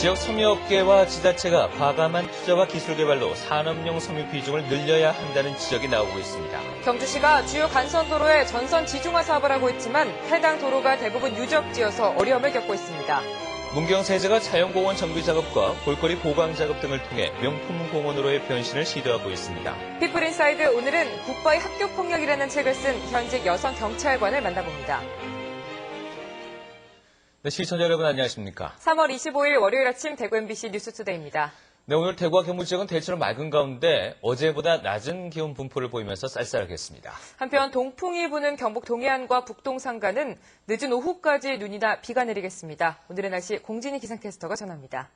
지역 섬유업계와 지자체가 과감한 투자와 기술 개발로 산업용 섬유 비중을 늘려야 한다는 지적이 나오고 있습니다. 경주시가 주요 간선도로의 전선 지중화 사업을 하고 있지만 해당 도로가 대부분 유적지여서 어려움을 겪고 있습니다. 문경세제가 자연공원 정비 작업과 볼거리 보강 작업 등을 통해 명품 공원으로의 변신을 시도하고 있습니다. 피플인사이드 오늘은 굿바이 학교폭력이라는 책을 쓴 현직 여성 경찰관을 만나봅니다. 네, 시청자 여러분 안녕하십니까? 3월 25일 월요일 아침 대구 MBC 뉴스투데이입니다. 네, 오늘 대구와 경북 지역은 대체로 맑은 가운데 어제보다 낮은 기온 분포를 보이면서 쌀쌀하겠습니다. 한편 동풍이 부는 경북 동해안과 북동 산간은 늦은 오후까지 눈이나 비가 내리겠습니다. 오늘의 날씨 공진희 기상캐스터가 전합니다.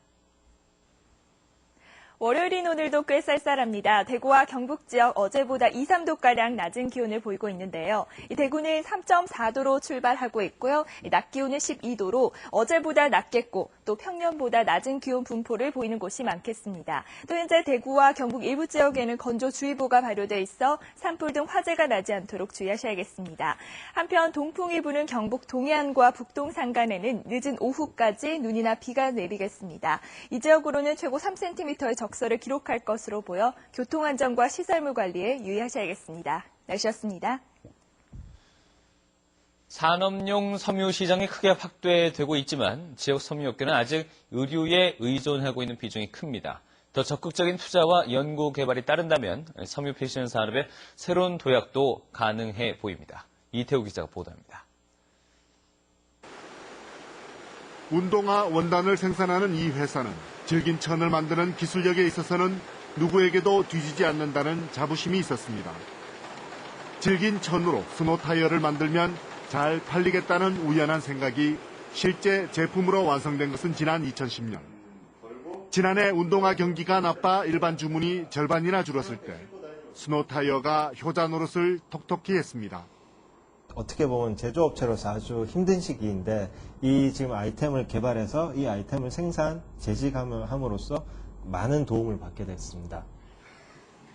월요일인 오늘도 꽤 쌀쌀합니다. 대구와 경북 지역 어제보다 2, 3도가량 낮은 기온을 보이고 있는데요. 대구는 3.4도로 출발하고 있고요. 낮 기온은 12도로 어제보다 낮겠고 또 평년보다 낮은 기온 분포를 보이는 곳이 많겠습니다. 또 현재 대구와 경북 일부 지역에는 건조주의보가 발효돼 있어 산불 등 화재가 나지 않도록 주의하셔야겠습니다. 한편 동풍이 부는 경북 동해안과 북동 산간에는 늦은 오후까지 눈이나 비가 내리겠습니다. 이 지역으로는 최고 3cm의 적설을 기록할 것으로 보여 교통안전과 시설물 관리에 유의하셔야겠습니다. 날씨였습니다. 산업용 섬유 시장이 크게 확대되고 있지만 지역 섬유업계는 아직 의류에 의존하고 있는 비중이 큽니다. 더 적극적인 투자와 연구 개발이 따른다면 섬유 패션 산업의 새로운 도약도 가능해 보입니다. 이태우 기자가 보도합니다. 운동화 원단을 생산하는 이 회사는 질긴 천을 만드는 기술력에 있어서는 누구에게도 뒤지지 않는다는 자부심이 있었습니다. 질긴 천으로 스노 타이어를 만들면 잘 팔리겠다는 우연한 생각이 실제 제품으로 완성된 것은 지난 2010년. 지난해 운동화 경기가 나빠 일반 주문이 절반이나 줄었을 때 스노 타이어가 효자 노릇을 톡톡히 했습니다. 어떻게 보면 제조업체로서 아주 힘든 시기인데 이 지금 아이템을 개발해서 이 아이템을 생산, 재직함으로써 많은 도움을 받게 됐습니다.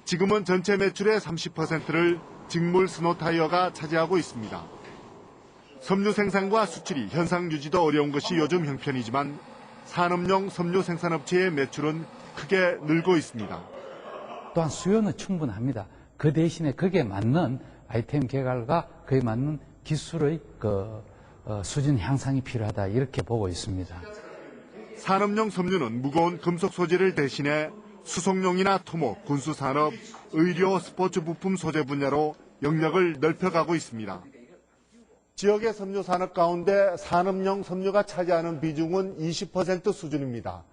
지금은 전체 매출의 30%를 직물 스노 타이어가 차지하고 있습니다. 섬유 생산과 수출이 현상 유지도 어려운 것이 요즘 형편이지만 산업용 섬유 생산업체의 매출은 크게 늘고 있습니다. 또한 수요는 충분합니다. 그 대신에 거기에 맞는 아이템 개발과 그에 맞는 기술의 수준 향상이 필요하다 이렇게 보고 있습니다. 산업용 섬유는 무거운 금속 소재를 대신해 수송용이나 토목, 군수산업, 의료, 스포츠 부품 소재 분야로 영역을 넓혀가고 있습니다. 지역의 섬유 산업 가운데 산업용 섬유가 차지하는 비중은 20% 수준입니다.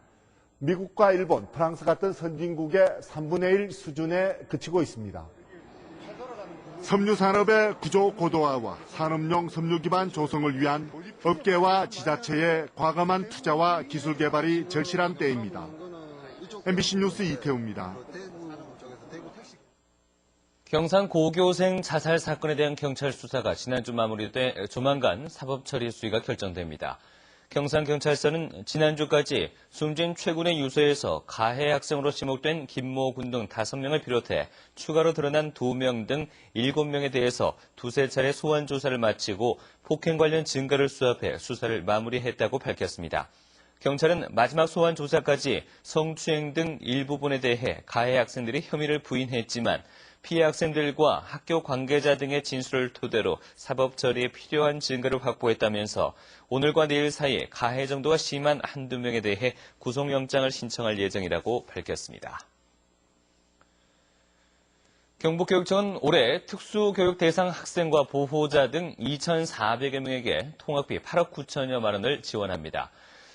미국과 일본, 프랑스 같은 선진국의 3분의 1 수준에 그치고 있습니다. 섬유 산업의 구조 고도화와 산업용 섬유 기반 조성을 위한 업계와 지자체의 과감한 투자와 기술 개발이 절실한 때입니다. MBC 뉴스 이태우입니다. 경산 고교생 자살 사건에 대한 경찰 수사가 지난주 마무리돼 조만간 사법처리 수위가 결정됩니다. 경산경찰서는 지난주까지 숨진 최군의 유서에서 가해 학생으로 지목된 김모 군 등 5명을 비롯해 추가로 드러난 2명 등 7명에 대해서 두세 차례 소환 조사를 마치고 폭행 관련 증거를 수합해 수사를 마무리했다고 밝혔습니다. 경찰은 마지막 소환 조사까지 성추행 등 일부분에 대해 가해 학생들이 혐의를 부인했지만 피해 학생들과 학교 관계자 등의 진술을 토대로 사법 처리에 필요한 증거를 확보했다면서 오늘과 내일 사이에 가해 정도가 심한 한두 명에 대해 구속영장을 신청할 예정이라고 밝혔습니다. 경북교육청은 올해 특수교육 대상 학생과 보호자 등 2,400여 명에게 통학비 8억 9천여만 원을 지원합니다.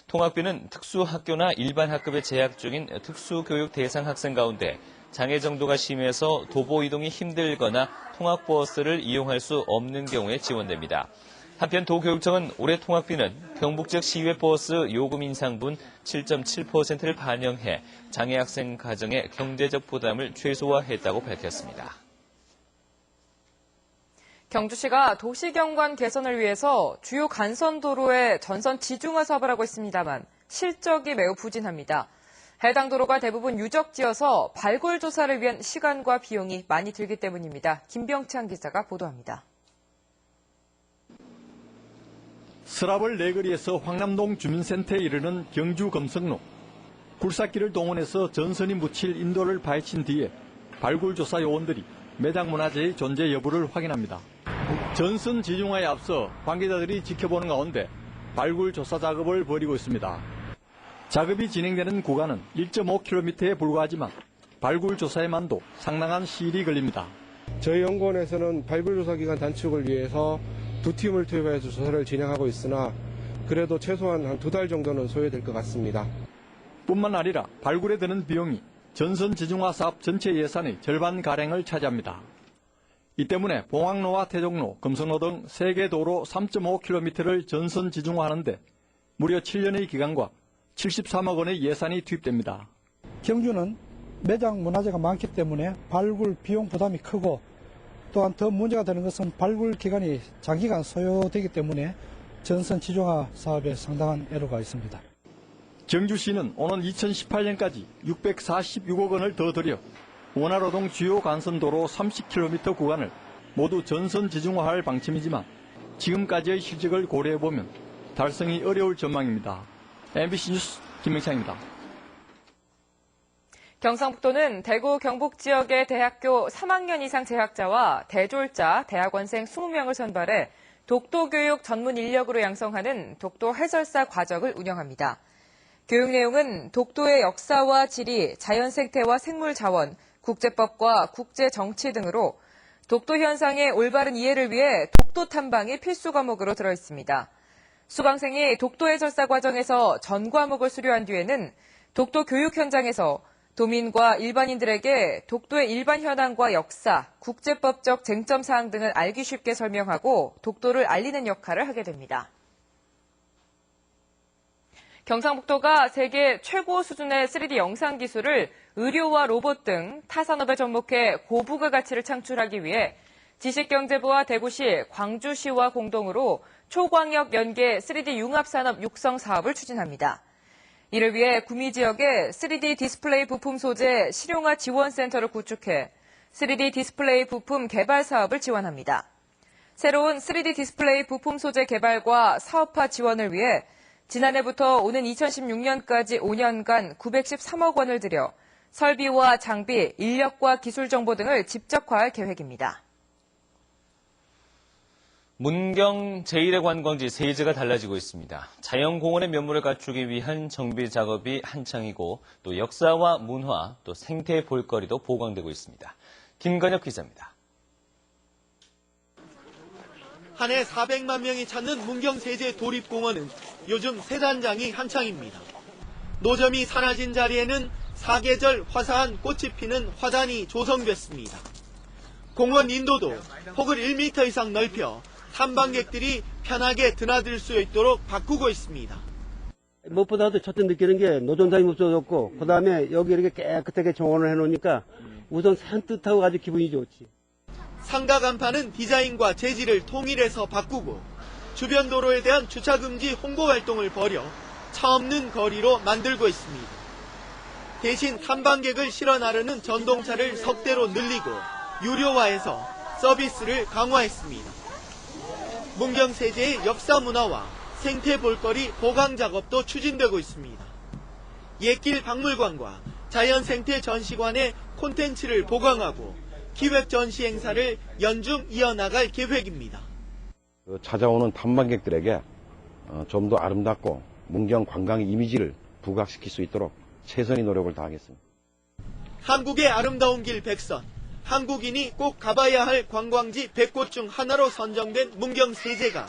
통학비는 특수학교나 일반 학급에 재학 중인 특수교육 대상 학생 가운데 장애 정도가 심해서 도보 이동이 힘들거나 통학버스를 이용할 수 없는 경우에 지원됩니다. 한편 도교육청은 올해 통학비는 경북 지역 시외 버스 요금 인상분 7.7%를 반영해 장애 학생 가정의 경제적 부담을 최소화했다고 밝혔습니다. 경주시가 도시경관 개선을 위해서 주요 간선도로의 전선 지중화 사업을 하고 있습니다만 실적이 매우 부진합니다. 해당 도로가 대부분 유적지여서 발굴 조사를 위한 시간과 비용이 많이 들기 때문입니다. 김병찬 기자가 보도합니다. 서라벌 내거리에서 황남동 주민센터에 이르는 경주 금성로. 굴삭기를 동원해서 전선이 묻힐 인도를 파헤친 뒤에 발굴조사 요원들이 매장 문화재의 존재 여부를 확인합니다. 전선 지중화에 앞서 관계자들이 지켜보는 가운데 발굴조사 작업을 벌이고 있습니다. 작업이 진행되는 구간은 1.5km에 불과하지만 발굴조사에만도 상당한 시일이 걸립니다. 저희 연구원에서는 발굴조사 기간 단축을 위해서 2팀을 투입해서 조사를 진행하고 있으나 그래도 최소한 한 2달 정도는 소요될 것 같습니다. 뿐만 아니라 발굴에 드는 비용이 전선 지중화 사업 전체 예산의 절반가량을 차지합니다. 이 때문에 봉황로와 태종로, 금성로 등 3개 도로 3.5km를 전선 지중화하는데 무려 7년의 기간과 73억 원의 예산이 투입됩니다. 경주는 매장 문화재가 많기 때문에 발굴 비용 부담이 크고 또한 더 문제가 되는 것은 발굴 기간이 장기간 소요되기 때문에 전선 지중화 사업에 상당한 애로가 있습니다. 경주시는 오는 2018년까지 646억 원을 더 들여 원활호동 주요 간선도로 30km 구간을 모두 전선 지중화할 방침이지만 지금까지의 실적을 고려해보면 달성이 어려울 전망입니다. MBC 뉴스 김명창입니다. 경상북도는 대구 경북 지역의 대학교 3학년 이상 재학자와 대졸자 대학원생 20명을 선발해 독도교육 전문 인력으로 양성하는 독도 해설사 과정을 운영합니다. 교육 내용은 독도의 역사와 지리, 자연생태와 생물자원, 국제법과 국제정치 등으로 독도 현상의 올바른 이해를 위해 독도 탐방이 필수 과목으로 들어있습니다. 수강생이 독도 해설사 과정에서 전 과목을 수료한 뒤에는 독도 교육 현장에서 도민과 일반인들에게 독도의 일반 현황과 역사, 국제법적 쟁점 사항 등을 알기 쉽게 설명하고 독도를 알리는 역할을 하게 됩니다. 경상북도가 세계 최고 수준의 3D 영상 기술을 의료와 로봇 등 타산업에 접목해 고부가 가치를 창출하기 위해 지식경제부와 대구시, 광주시와 공동으로 초광역 연계 3D 융합산업 육성 사업을 추진합니다. 이를 위해 구미 지역에 3D 디스플레이 부품 소재 실용화 지원센터를 구축해 3D 디스플레이 부품 개발 사업을 지원합니다. 새로운 3D 디스플레이 부품 소재 개발과 사업화 지원을 위해 지난해부터 오는 2016년까지 5년간 913억 원을 들여 설비와 장비, 인력과 기술 정보 등을 집적화할 계획입니다. 문경 제1의 관광지 세제가 달라지고 있습니다. 자연공원의 면모를 갖추기 위한 정비 작업이 한창이고 또 역사와 문화, 또 생태 볼거리도 보강되고 있습니다. 김건혁 기자입니다. 한 해 400만 명이 찾는 문경 세제 도립공원은 요즘 새단장이 한창입니다. 노점이 사라진 자리에는 사계절 화사한 꽃이 피는 화단이 조성됐습니다. 공원 인도도 폭을 1m 이상 넓혀 탐방객들이 편하게 드나들 수 있도록 바꾸고 있습니다. 무엇보다도 첫째 느끼는 게 노점장이 없어졌고 그다음에 여기 이렇게 깨끗하게 정원을 해놓으니까 우선 산뜻하고 아주 기분이 좋지. 상가 간판은 디자인과 재질을 통일해서 바꾸고 주변 도로에 대한 주차금지 홍보 활동을 벌여 차 없는 거리로 만들고 있습니다. 대신 탐방객을 실어 나르는 전동차를 석대로 늘리고 유료화해서 서비스를 강화했습니다. 문경 세제의 역사 문화와 생태 볼거리 보강 작업도 추진되고 있습니다. 옛길 박물관과 자연생태 전시관의 콘텐츠를 보강하고 기획 전시 행사를 연중 이어나갈 계획입니다. 찾아오는 탐방객들에게 좀 더 아름답고 문경 관광의 이미지를 부각시킬 수 있도록 최선의 노력을 다하겠습니다. 한국의 아름다운 길 100선, 한국인이 꼭 가봐야 할 관광지 100곳 중 하나로 선정된 문경 세제가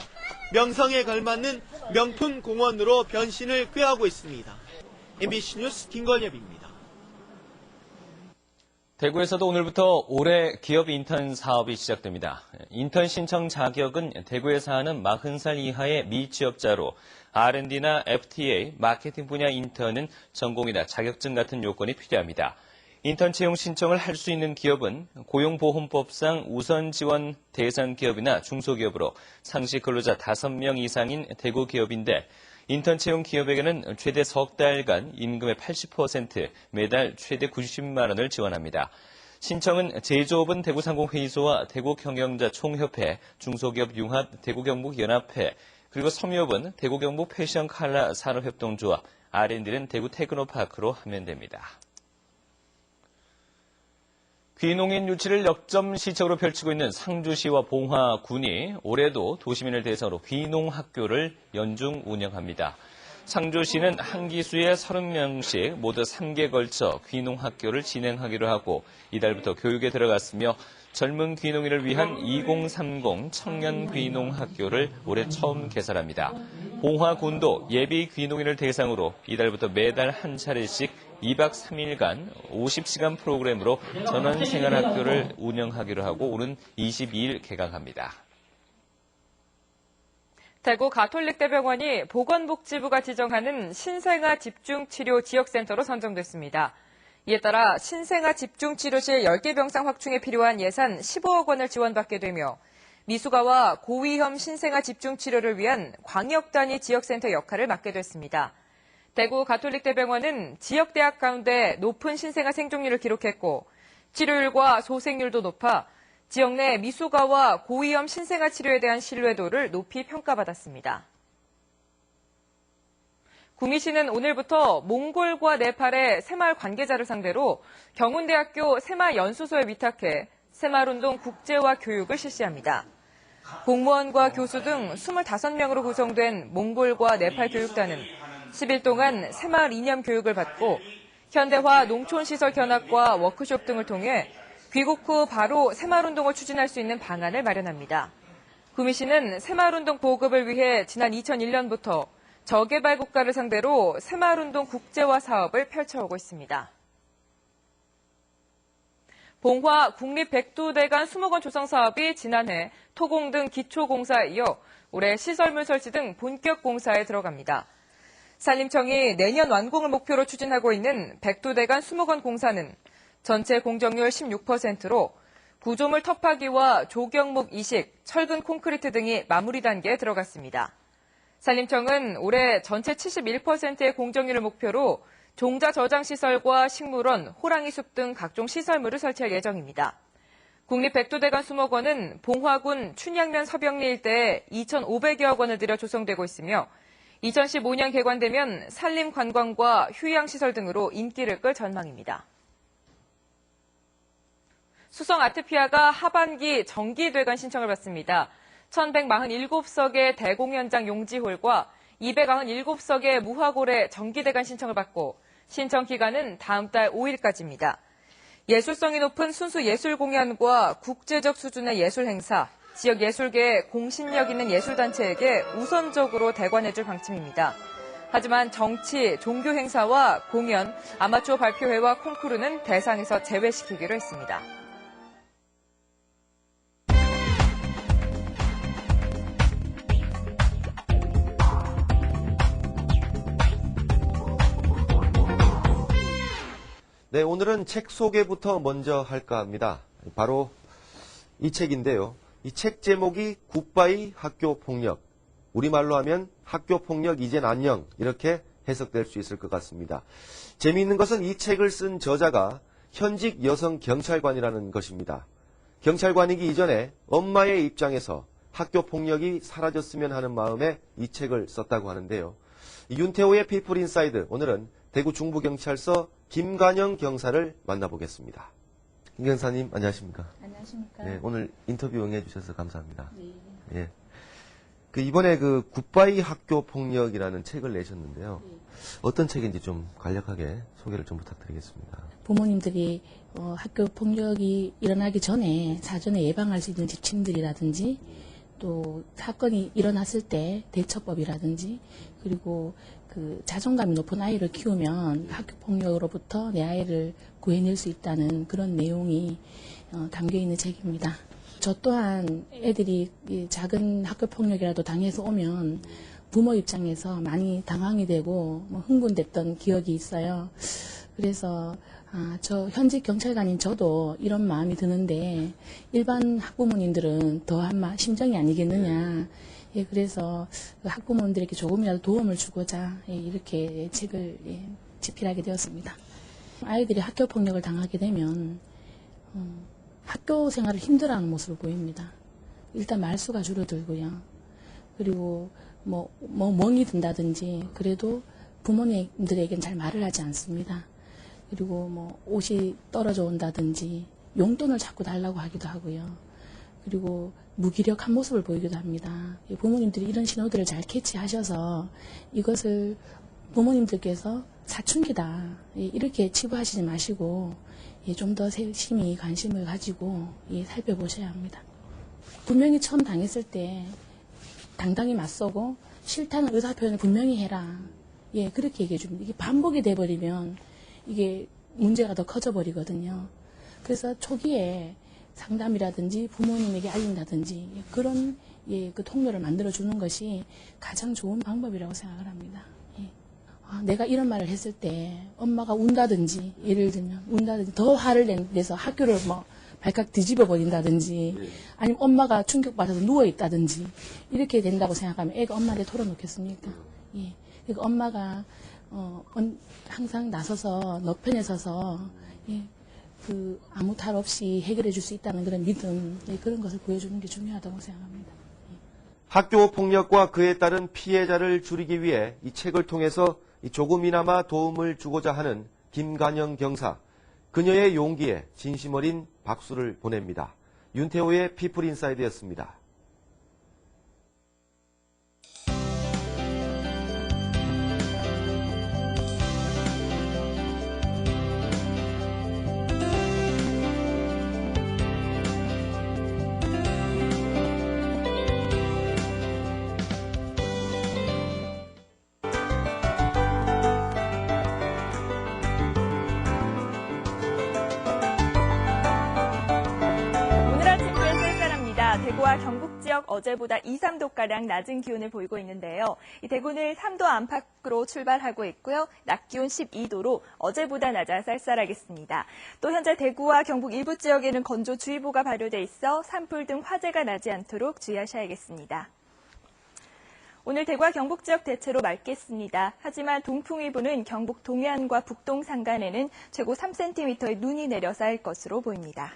명성에 걸맞는 명품 공원으로 변신을 꾀하고 있습니다. MBC 뉴스 김건엽입니다. 대구에서도 오늘부터 올해 기업 인턴 사업이 시작됩니다. 인턴 신청 자격은 대구에 사는 40살 이하의 미취업자로 R&D나 FTA, 마케팅 분야 인턴은 전공이나 자격증 같은 요건이 필요합니다. 인턴 채용 신청을 할 수 있는 기업은 고용보험법상 우선 지원 대상 기업이나 중소기업으로 상시 근로자 5명 이상인 대구 기업인데 인턴 채용 기업에게는 최대 석 달간 임금의 80% 매달 최대 90만 원을 지원합니다. 신청은 제조업은 대구상공회의소와 대구경영자 총협회, 중소기업 융합 대구경북연합회, 그리고 섬유업은 대구경북 패션 칼라 산업협동조합, R&D는 대구 테크노파크로 하면 됩니다. 귀농인 유치를 역점시적으로 펼치고 있는 상주시와 봉화군이 올해도 도시민을 대상으로 귀농학교를 연중 운영합니다. 상주시는 한 기수에 30명씩 모두 3기에 걸쳐 귀농학교를 진행하기로 하고 이달부터 교육에 들어갔으며 젊은 귀농인을 위한 2030 청년 귀농학교를 올해 처음 개설합니다. 봉화군도 예비 귀농인을 대상으로 이달부터 매달 한 차례씩 2박 3일간 50시간 프로그램으로 전원생활학교를 운영하기로 하고 오는 22일 개강합니다. 대구 가톨릭대병원이 보건복지부가 지정하는 신생아 집중치료 지역센터로 선정됐습니다. 이에 따라 신생아 집중치료실 10개 병상 확충에 필요한 예산 15억 원을 지원받게 되며 미숙아와 고위험 신생아 집중치료를 위한 광역단위 지역센터 역할을 맡게 됐습니다. 대구 가톨릭대병원은 지역대학 가운데 높은 신생아 생존율을 기록했고 치료율과 소생률도 높아 지역 내 미숙아와 고위험 신생아 치료에 대한 신뢰도를 높이 평가받았습니다. 구미시는 오늘부터 몽골과 네팔의 새마을 관계자를 상대로 경운대학교 새마을연수소에 위탁해 새마을운동 국제화 교육을 실시합니다. 공무원과 교수 등 25명으로 구성된 몽골과 네팔 교육단은 10일 동안 새마을 이념 교육을 받고 현대화 농촌시설 견학과 워크숍 등을 통해 귀국 후 바로 새마을운동을 추진할 수 있는 방안을 마련합니다. 구미시는 새마을운동 보급을 위해 지난 2001년부터 저개발 국가를 상대로 새마을운동 국제화 사업을 펼쳐오고 있습니다. 봉화 국립백두대간 수목원 조성 사업이 지난해 토공 등 기초공사에 이어 올해 시설물 설치 등 본격 공사에 들어갑니다. 산림청이 내년 완공을 목표로 추진하고 있는 백두대간 수목원 공사는 전체 공정률 16%로 구조물 터파기와 조경목 이식, 철근 콘크리트 등이 마무리 단계에 들어갔습니다. 산림청은 올해 전체 71%의 공정률을 목표로 종자 저장 시설과 식물원, 호랑이 숲 등 각종 시설물을 설치할 예정입니다. 국립백두대간 수목원은 봉화군 춘향면 서병리 일대에 2,500여억 원을 들여 조성되고 있으며 2015년 개관되면 산림 관광과 휴양시설 등으로 인기를 끌 전망입니다. 수성 아트피아가 하반기 정기되관 신청을 받습니다. 1,147석의 대공연장 용지홀과 297석의 무화골의 정기대관 신청을 받고 신청 기간은 다음 달 5일까지입니다. 예술성이 높은 순수 예술 공연과 국제적 수준의 예술 행사, 지역 예술계에 공신력 있는 예술단체에게 우선적으로 대관해줄 방침입니다. 하지만 정치, 종교 행사와 공연, 아마추어 발표회와 콩쿠르는 대상에서 제외시키기로 했습니다. 네, 오늘은 책 소개부터 먼저 할까 합니다. 바로 이 책인데요. 이 책 제목이 굿바이 학교폭력. 우리말로 하면 학교폭력 이젠 안녕 이렇게 해석될 수 있을 것 같습니다. 재미있는 것은 이 책을 쓴 저자가 현직 여성 경찰관이라는 것입니다. 경찰관이기 이전에 엄마의 입장에서 학교폭력이 사라졌으면 하는 마음에 이 책을 썼다고 하는데요. 윤태호의 피플 인사이드, 오늘은 대구 중부경찰서 김관영 경사를 만나보겠습니다. 김 경사님, 안녕하십니까? 안녕하십니까? 네, 오늘 인터뷰 응해주셔서 감사합니다. 네. 예. 이번에 굿바이 학교 폭력이라는 책을 내셨는데요. 네. 어떤 책인지 좀 간략하게 소개를 좀 부탁드리겠습니다. 부모님들이 학교 폭력이 일어나기 전에 사전에 예방할 수 있는 지침들이라든지 또 사건이 일어났을 때 대처법이라든지 그리고 자존감이 높은 아이를 키우면 학교 폭력으로부터 내 아이를 구해낼 수 있다는 그런 내용이 담겨 있는 책입니다. 저 또한 애들이 작은 학교 폭력이라도 당해서 오면 부모 입장에서 많이 당황이 되고 흥분됐던 기억이 있어요. 그래서 저 현직 경찰관인 저도 이런 마음이 드는데 일반 학부모님들은 더한 심정이 아니겠느냐. 예, 그래서 학부모님들에게 조금이라도 도움을 주고자 이렇게 책을 집필하게 되었습니다. 아이들이 학교 폭력을 당하게 되면 학교 생활을 힘들어하는 모습을 보입니다. 일단 말수가 줄어들고요. 그리고 멍이 든다든지 그래도 부모님들에겐 잘 말을 하지 않습니다. 그리고 뭐 옷이 떨어져 온다든지 용돈을 자꾸 달라고 하기도 하고요. 그리고 무기력한 모습을 보이기도 합니다. 부모님들이 이런 신호들을 잘 캐치하셔서 이것을 부모님들께서 사춘기다 이렇게 치부하시지 마시고 좀 더 세심히 관심을 가지고 살펴보셔야 합니다. 분명히 처음 당했을 때 당당히 맞서고 싫다는 의사표현을 분명히 해라. 그렇게 얘기해 줍니다. 이게 반복이 돼버리면 이게 문제가 더 커져버리거든요. 그래서 초기에 상담이라든지 부모님에게 알린다든지 그런 그 통로를 만들어주는 것이 가장 좋은 방법이라고 생각을 합니다. 내가 이런 말을 했을 때 엄마가 운다든지 예를 들면 운다든지 더 화를 내서 학교를 뭐 발칵 뒤집어 버린다든지 아니면 엄마가 충격받아서 누워있다든지 이렇게 된다고 생각하면 애가 엄마한테 털어놓겠습니까? 그러니까 엄마가 항상 나서서 너 편에 서서 그 아무 탈 없이 해결해 줄 수 있다는 그런 믿음 그런 것을 보여주는 게 중요하다고 생각합니다. 학교 폭력과 그에 따른 피해자를 줄이기 위해 이 책을 통해서 조금이나마 도움을 주고자 하는 김관영 경사. 그녀의 용기에 진심 어린 박수를 보냅니다. 윤태호의 피플 인사이드였습니다. 대구와 경북 지역 어제보다 2, 3도가량 낮은 기온을 보이고 있는데요. 이 대구는 3도 안팎으로 출발하고 있고요. 낮 기온 12도로 어제보다 낮아 쌀쌀하겠습니다. 또 현재 대구와 경북 일부 지역에는 건조주의보가 발효돼 있어 산불 등 화재가 나지 않도록 주의하셔야겠습니다. 오늘 대구와 경북 지역 대체로 맑겠습니다. 하지만 동풍일보는 경북 동해안과 북동 산간에는 최고 3cm의 눈이 내려 쌓일 것으로 보입니다.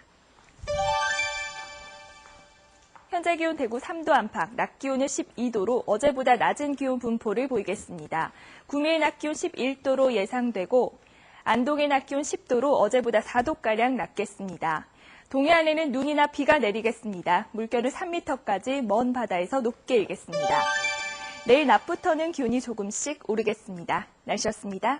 현재 기온 대구 3도 안팎, 낮 기온은 12도로 어제보다 낮은 기온 분포를 보이겠습니다. 구미의 낮 기온 11도로 예상되고 안동의 낮 기온 10도로 어제보다 4도가량 낮겠습니다. 동해안에는 눈이나 비가 내리겠습니다. 물결은 3m까지 먼 바다에서 높게 일겠습니다. 내일 낮부터는 기온이 조금씩 오르겠습니다. 날씨였습니다.